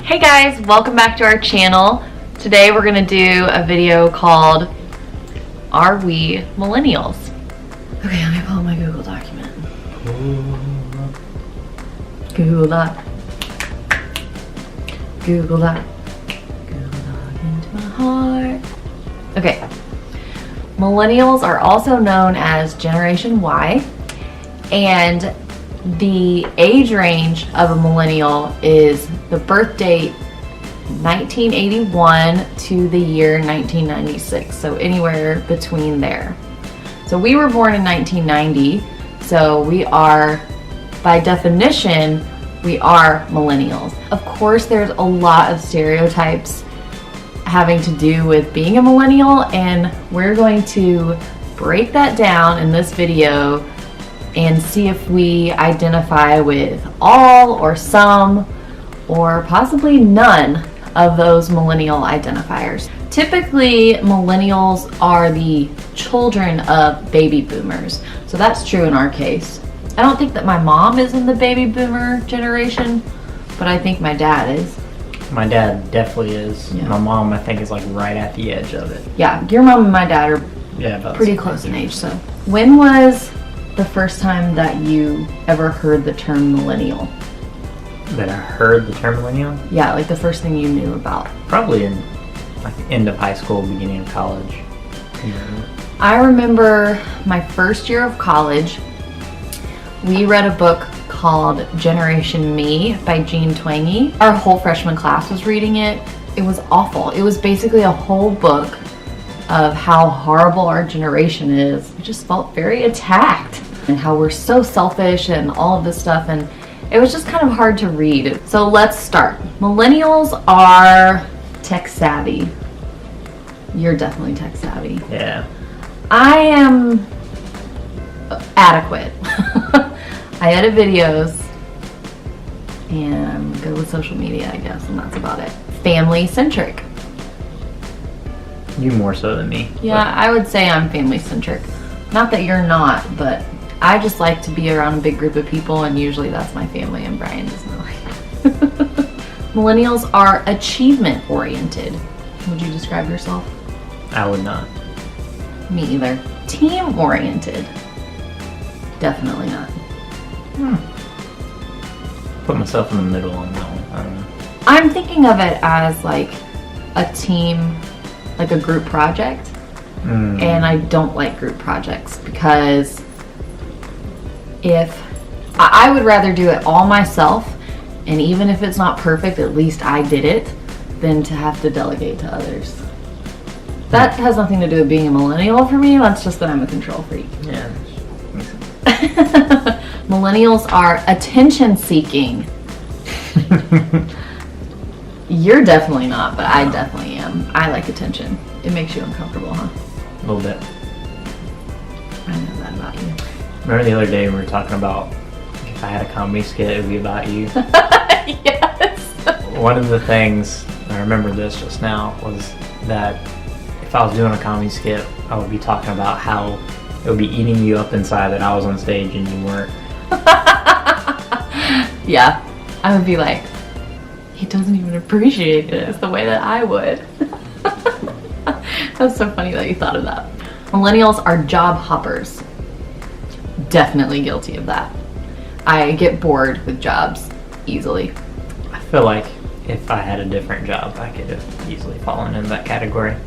Hey guys, welcome back to our channel. Today we're gonna do a video called Are We Millennials? Okay, let me pull up my Google document. Google Doc. Google Doc. Google Doc into my heart. Okay. Millennials are also known as Generation Y, and the age range of a millennial is the birth date 1981 to the year 1996, so anywhere between there. So we were born in 1990, so we are, by definition, we are millennials. Of course, there's a lot of stereotypes having to do with being a millennial, and we're going to break that down in this video and see if we identify with all or some or possibly none of those millennial identifiers. Typically, millennials are the children of baby boomers, so that's true in our case. I don't think that my mom is in the baby boomer generation, but I think my dad is. My dad definitely is. Yeah. My mom, I think, is like right at the edge of it. Yeah, your mom and my dad are pretty close in age. So when was the first time that you ever heard the term millennial? That I heard the term millennial? Yeah, like the first thing you knew about. Probably in like end of high school, beginning of college. I remember my first year of college, we read a book called Generation Me by Jean Twenge. Our whole freshman class was reading it. It was awful. It was basically a whole book of how horrible our generation is. We just felt very attacked and how we're so selfish and all of this stuff, and it was just kind of hard to read. So let's start. Millennials are tech savvy. You're definitely tech savvy. Yeah. I am adequate. I edit videos and I'm good with social media, I guess, and that's about it. Family centric. You more so than me. Yeah, I would say I'm family centric. Not that you're not, but I just like to be around a big group of people, and usually that's my family, and Brian doesn't like it. Millennials are achievement oriented. Would you describe yourself? I would not. Me either. Team oriented. Definitely not. Put myself in the middle on that one. I don't know. I'm thinking of it as like a team, like a group project. And I don't like group projects because if I would rather do it all myself, and even if it's not perfect, at least I did it, than to have to delegate to others. That has nothing to do with being a millennial for me. That's just that I'm a control freak. Yeah. Millennials are attention seeking. You're definitely not, but I definitely am. I like attention. It makes you uncomfortable, huh? A little bit. I know that about you. Remember the other day we were talking about if I had a comedy skit, it would be about you? Yes. One of the things, I remember this just now, was that if I was doing a comedy skit, I would be talking about how it would be eating you up inside that I was on stage and you weren't. Yeah, I would be like, he doesn't even appreciate it as the way that I would. That's so funny that you thought of that. Millennials are job hoppers. Definitely guilty of that. I get bored with jobs easily. I feel like if I had a different job, I could have easily fallen into that category.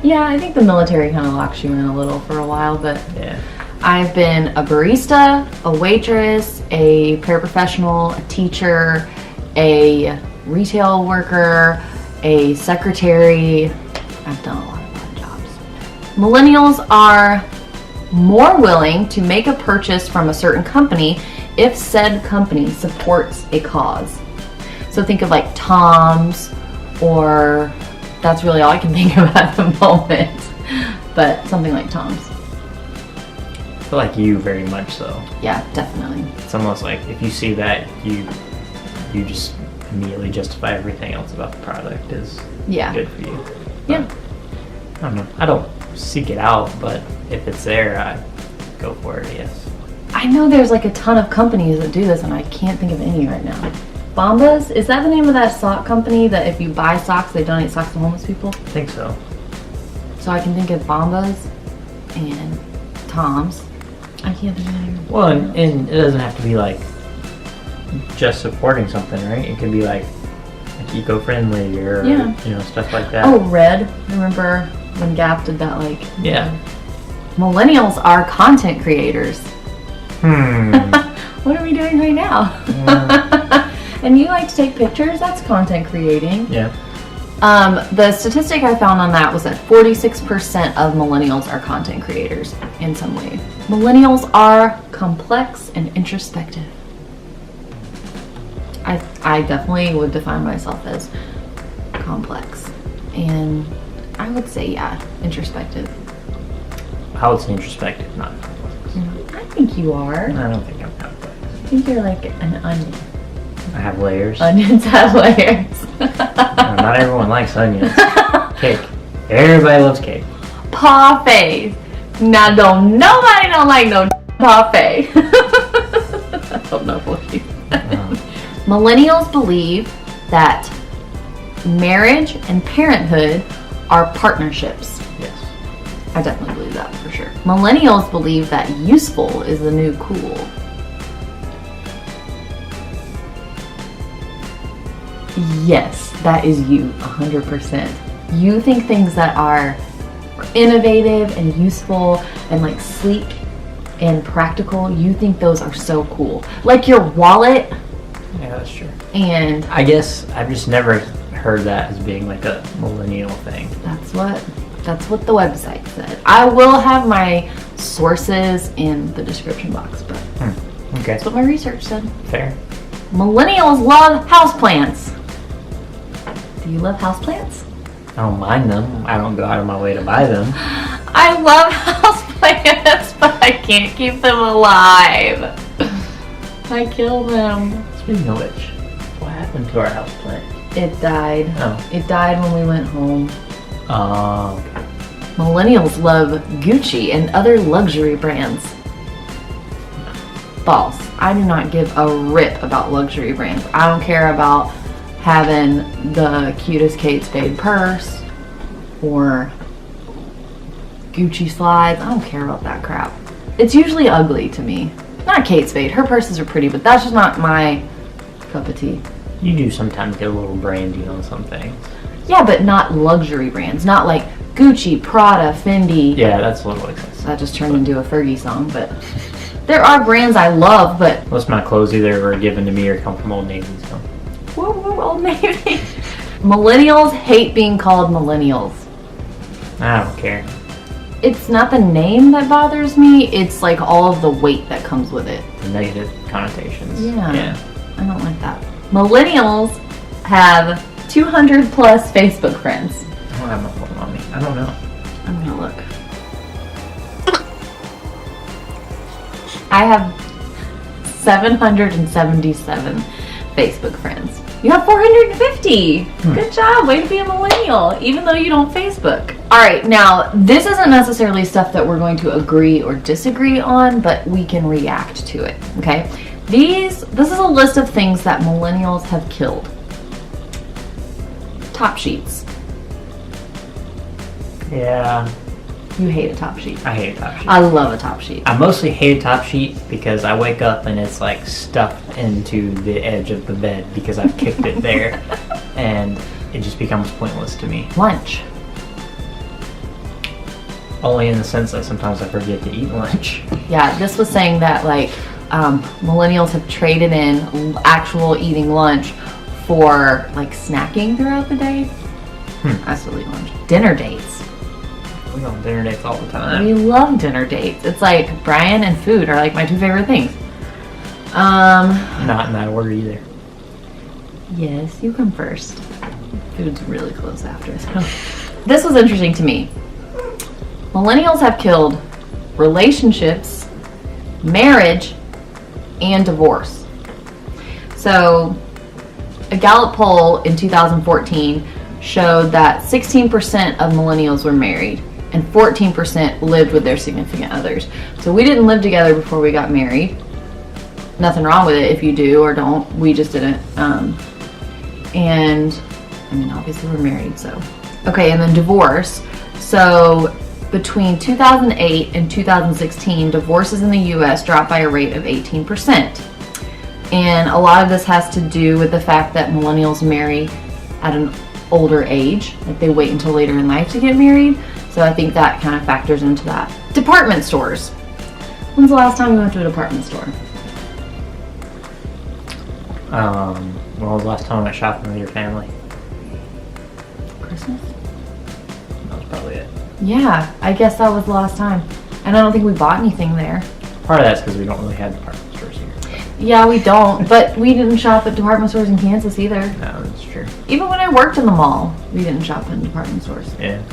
Yeah, I think the military kind of locks you in a little for a while, but Yeah. I've been a barista, a waitress, a paraprofessional, a teacher, a retail worker, a secretary. I've done a lot of odd jobs. Millennials are more willing to make a purchase from a certain company if said company supports a cause. So think of like Tom's, or that's really all I can think of at the moment, but something like Tom's. I feel like you very much so. Yeah, definitely. It's almost like if you see that, you just immediately justify everything else about the product is good for you. Yeah. I don't know. I don't seek it out, but if it's there, I go for it, yes. I know there's like a ton of companies that do this, and I can't think of any right now. Bombas, is that the name of that sock company that if you buy socks, they donate socks to homeless people? I think so. So I can think of Bombas and Tom's. I can't think of any. Well, and it doesn't have to be like just supporting something, right? It could be like eco-friendly or stuff like that. Oh, Red. Remember when Gap did that? Like, yeah. Millennials are content creators. What are we doing right now? And you like to take pictures? That's content creating. Yeah. The statistic I found on that was that 46% of millennials are content creators in some way. Millennials are complex and introspective. I definitely would define myself as complex. And I would say, introspective. I would say introspective, not complex. I think you are. I don't think I'm complex. I think you're like an onion. I have layers. Onions have layers. Not everyone likes onions. Cake. Everybody loves cake. Parfait. Now nobody don't like no parfait. I don't know what you. Millennials believe that marriage and parenthood are partnerships. Yes. I definitely believe that for sure. Millennials believe that useful is the new cool. Yes, that is you, 100%. You think things that are innovative and useful and like sleek and practical, you think those are so cool. Like your wallet. Yeah, that's true. And I guess I've just never heard that as being like a millennial thing. That's what the website said. I will have my sources in the description box, but Okay. that's what my research said. Fair. Millennials love houseplants. Do you love houseplants? I don't mind them. I don't go out of my way to buy them. I love houseplants, but I can't keep them alive. I kill them. Speaking of which, what happened to our houseplant? It died. Oh. It died when we went home. Oh. Millennials love Gucci and other luxury brands. False. I do not give a rip about luxury brands. I don't care about having the cutest Kate Spade purse or Gucci slides. I don't care about that crap. It's usually ugly to me. Not Kate Spade. Her purses are pretty, but that's just not my cup of tea. You do sometimes get a little branding on some things. Yeah, but not luxury brands. Not like Gucci, Prada, Fendi. Yeah, that's a little excessive. That just turned into a Fergie song, but there are brands I love, but Most of my clothes either were given to me or come from Old Navy, so. whoa, Old Navy. Millennials hate being called millennials. I don't care. It's not the name that bothers me, it's like all of the weight that comes with it. The negative connotations. Yeah. I don't like that. Millennials have 200 plus Facebook friends. I don't have my phone on me. I don't know. I'm gonna look. I have 777 Facebook friends. You have 450. Good job. Way to be a millennial, even though you don't Facebook. All right, now this isn't necessarily stuff that we're going to agree or disagree on, but we can react to it. Okay, this is a list of things that millennials have killed. Top sheets. Yeah. You hate a top sheet. I hate a top sheet. I love a top sheet. I mostly hate a top sheet because I wake up and it's like stuffed into the edge of the bed because I've kicked it there and it just becomes pointless to me. Lunch. Only in the sense that sometimes I forget to eat lunch. Yeah, this was saying that like millennials have traded in actual eating lunch for like snacking throughout the day. I still eat lunch. Dinner dates. We go on dinner dates all the time. We love dinner dates. It's like Brian and food are like my two favorite things. Not in that order either. Yes, you come first. Food's really close after. So. This was interesting to me. Millennials have killed relationships, marriage, and divorce. So, a Gallup poll in 2014 showed that 16% of millennials were married and 14% lived with their significant others. So we didn't live together before we got married. nothing wrong with it if you do or don't. We just didn't. And I mean, obviously we're married, so. Okay, and then divorce. So between 2008 and 2016, divorces in the US dropped by a rate of 18%. And a lot of this has to do with the fact that millennials marry at an older age. Like they wait until later in life to get married. So I think that kind of factors into that. Department stores. When's the last time you went to a department store? When was the last time I went shopping with your family? Christmas? That was probably it. Yeah, I guess that was the last time. And I don't think we bought anything there. Part of that's because we don't really have department stores here. Yeah, we don't. But we didn't shop at department stores in Kansas either. No, that's true. Even when I worked in the mall, we didn't shop in department stores. Yeah.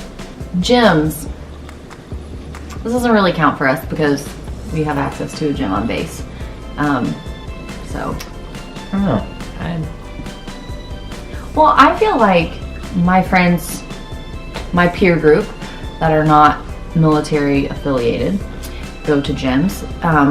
Gyms. This doesn't really count for us because we have access to a gym on base. So. I don't know. Well, I feel like my friends, my peer group that are not military affiliated go to gyms,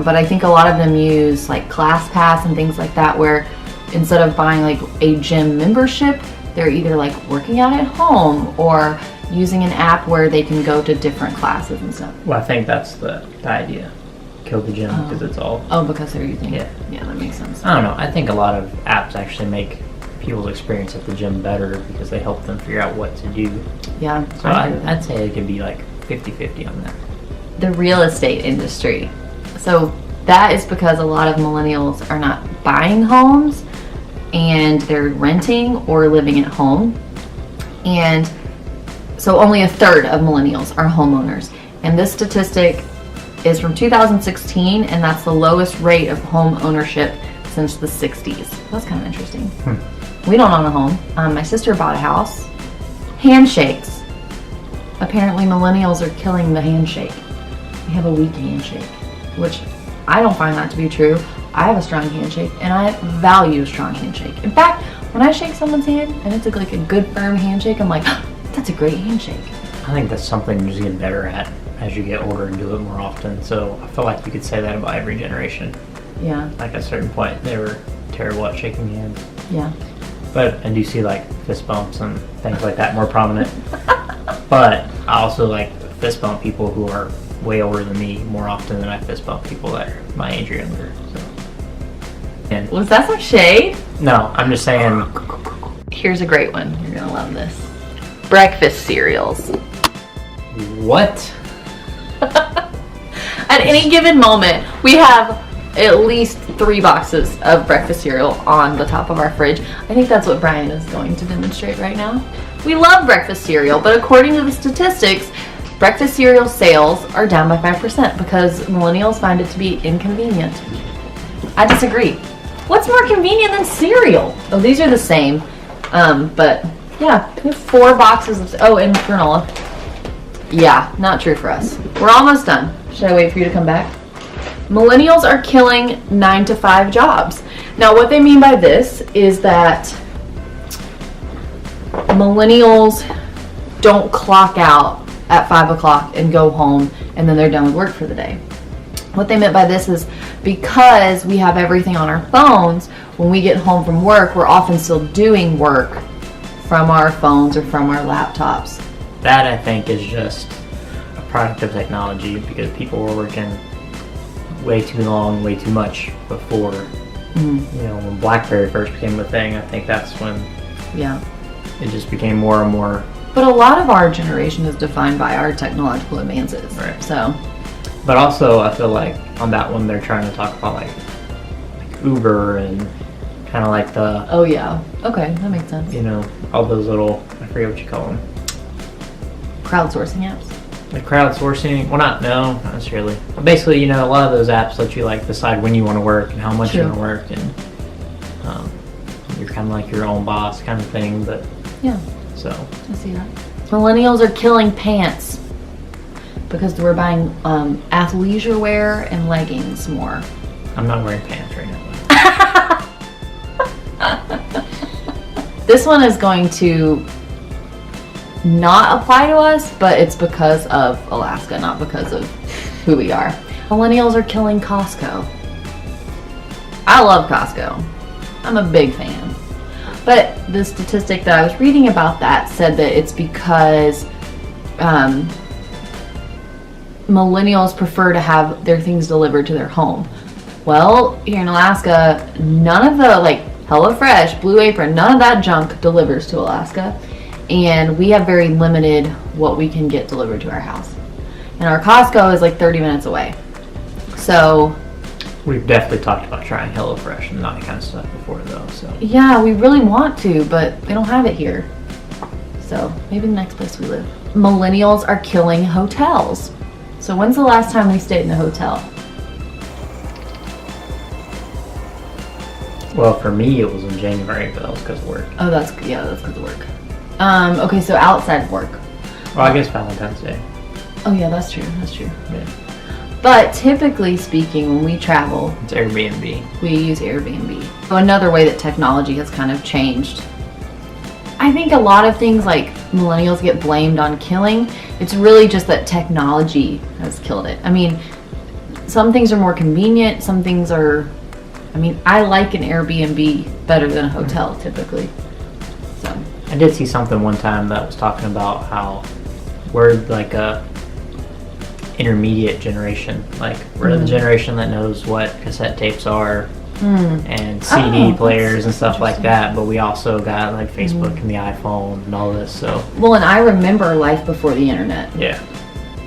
but I think a lot of them use like ClassPass and things like that, where instead of buying like a gym membership, they're either like working out at home or using an app where they can go to different classes and stuff. Well, I think that's the idea. Kill the gym because it's all. Oh, because they're using Yeah. it. Yeah, that makes sense. I don't know. I think a lot of apps actually make people's experience at the gym better because they help them figure out what to do. Yeah. So I'd say it could be like 50-50 on that. The real estate industry. So that is because a lot of millennials are not buying homes and they're renting or living at home. And so only a third of millennials are homeowners. And this statistic is from 2016, and that's the lowest rate of home ownership since the 60s. That's kind of interesting. We don't own a home. My sister bought a house. Handshakes. Apparently millennials are killing the handshake. We have a weak handshake, which I don't find that to be true. I have a strong handshake, and I value a strong handshake. In fact, when I shake someone's hand and it's like a good firm handshake, I'm like, that's a great handshake. I think that's something you just get better at as you get older and do it more often. So I feel like you could say that about every generation. Yeah. Like at a certain point, they were terrible at shaking hands. Yeah. But I do see like fist bumps and things like that more prominent. But I also like fist bump people who are way older than me more often than I fist bump people that are my age or younger. So. And Was that some shade? no, I'm just saying. Here's a great one. You're gonna love this. Breakfast cereals. What? At any given moment, we have at least 3 boxes of breakfast cereal on the top of our fridge. I think that's what Brian is going to demonstrate right now. We love breakfast cereal, but according to the statistics, breakfast cereal sales are down by 5% because millennials find it to be inconvenient. I disagree. What's more convenient than cereal? Oh, these are the same. But yeah, we have 4 boxes of, and granola. Yeah, not true for us. We're almost done. Should I wait for you to come back? Millennials are killing 9-to-5 jobs. Now, what they mean by this is that millennials don't clock out at 5 o'clock and go home and then they're done with work for the day. What they meant by this is because we have everything on our phones, when we get home from work, we're often still doing work from our phones or from our laptops. That I think is just a product of technology because people were working way too long, way too much before. You know, when BlackBerry first became a thing, I think that's when it just became more and more. But a lot of our generation is defined by our technological advances. Right. So. But also, I feel like on that one they're trying to talk about like Uber and kind of like the. Oh yeah. Okay, that makes sense. You know, all those little, I forget what you call them. Crowdsourcing apps. The crowdsourcing, well not necessarily. But basically, you know, a lot of those apps let you like decide when you want to work and how much you want to work, and you're kind of like your own boss kind of thing. But yeah, so I see that. Millennials are killing pants because we're buying athleisure wear and leggings more. I'm not wearing pants right now. This one is going to not apply to us, but it's because of Alaska, not because of who we are. Millennials are killing Costco. I love Costco. I'm a big fan. But the statistic that I was reading about that said that it's because millennials prefer to have their things delivered to their home. Well, here in Alaska, none of the like HelloFresh, Blue Apron, none of that junk delivers to Alaska. And we have very limited what we can get delivered to our house. And our Costco is like 30 minutes away. So we've definitely talked about trying HelloFresh and that kind of stuff before though, so. Yeah, we really want to, but they don't have it here. So maybe the next place we live. Millennials are killing hotels. So when's the last time we stayed in a hotel? Well, for me it was in January, but that was because of work. Oh, that's because of work. Okay, so outside of work. Well, I guess Valentine's Day. Oh yeah, that's true. Yeah. But typically speaking, when we travel, It's Airbnb. we use Airbnb. So another way that technology has kind of changed. I think a lot of things like millennials get blamed on killing. It's really just that technology has killed it. I mean, some things are more convenient, some things are, I mean, I like an Airbnb better than a hotel typically. So I did see something one time that was talking about how we're like a intermediate generation. Like we're the generation that knows what cassette tapes are and CD players and stuff like that, but we also got like Facebook and the iPhone and all this, so. Well, and I remember life before the internet. Yeah.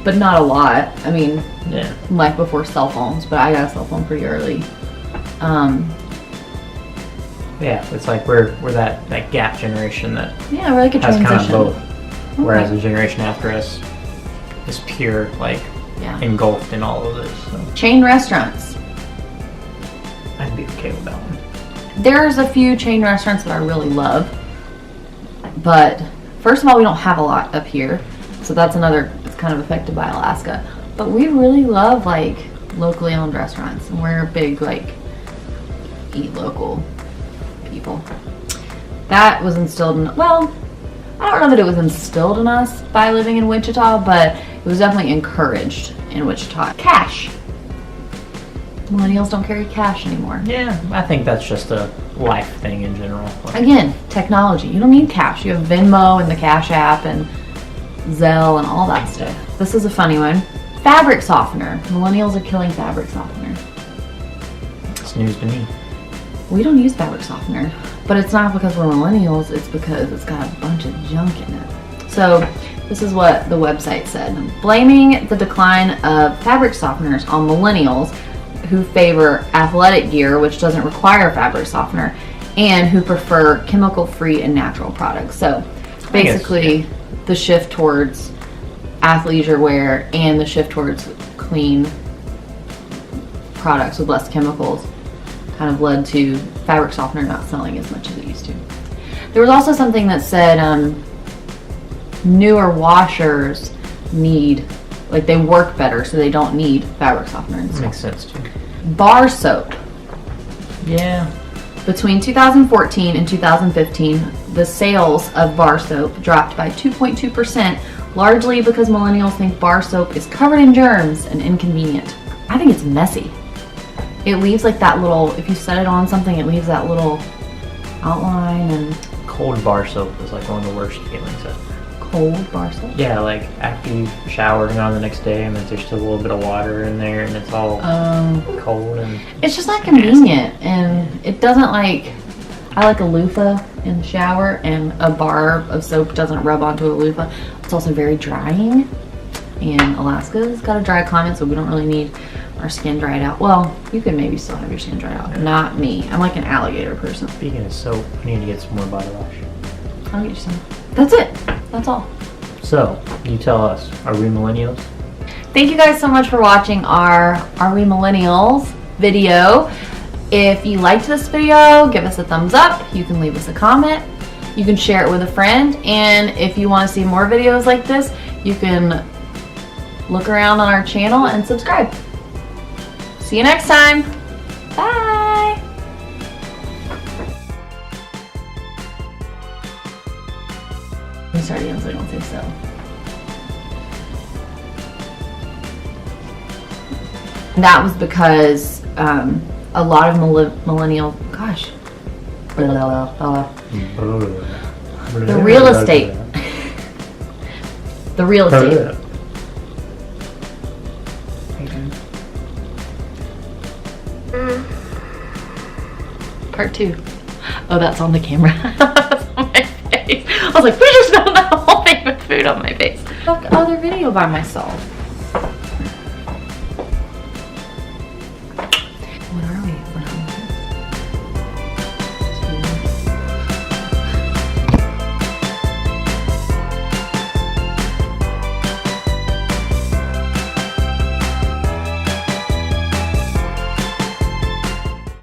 But not a lot. I mean, Yeah. life before cell phones, but I got a cell phone pretty early. Yeah, it's like we're that gap generation that Yeah, we're like a has transition. kind of both. Whereas the generation after us is pure, like, Yeah. engulfed in all of this. So Chain restaurants. I'd be okay with that one. There's a few chain restaurants that I really love, but first of all, we don't have a lot up here, so that's another. It's kind of affected by Alaska, but we really love like locally owned restaurants, and we're big like eat local people. That was instilled in. Well, I don't know that it was instilled in us by living in Wichita, but it was definitely encouraged in Wichita. Cash. Millennials don't carry cash anymore. Yeah, I think that's just a life thing in general. Like, Again, technology. You don't need cash. You have Venmo and the Cash App and Zelle and all that stuff. This is a funny one. Fabric softener. Millennials are killing fabric softener. it's news to me. We don't use fabric softener, but it's not because we're millennials. It's because it's got a bunch of junk in it. So this is what the website said. Blaming the decline of fabric softeners on millennials who favor athletic gear, which doesn't require fabric softener, and who prefer chemical-free and natural products. So basically, the shift towards athleisure wear and the shift towards clean products with less chemicals kind of led to fabric softener not selling as much as it used to. There was also something that said newer washers they work better, so they don't need fabric softener and stuff. Makes sense too. Bar soap. Yeah. Between 2014 and 2015, the sales of bar soap dropped by 2.2%, largely because millennials think bar soap is covered in germs and inconvenient. I think it's messy. It leaves like that little, if you set it on something, it leaves that little outline and Cold bar soap is like one of the worst feelings. cold bar soap. Yeah, like after you showered on the next day and then there's still a little bit of water in there and it's all cold and It's just not convenient, and it doesn't like, I like a loofah in the shower, and a bar of soap doesn't rub onto a loofah. It's also very drying, and Alaska's got a dry climate, so we don't really need our skin dried out. Well, you can maybe still have your skin dried out. Not me. I'm like an alligator person. Speaking of soap, I need to get some more body wash. I'll get you some. That's it. That's all. So, you tell us, are we millennials? Thank you guys so much for watching our Are We Millennials video. If you liked this video, give us a thumbs up. You can leave us a comment. You can share it with a friend. And if you want to see more videos like this, you can look around on our channel and subscribe. See you next time. Bye. Let me start again so I don't say so. That was because a lot of millennial, gosh, the real estate. The real estate. Part 2. Oh, that's on the camera. That's on my face. I was like, we just filmed the whole thing with food on my face. Look, other video by myself.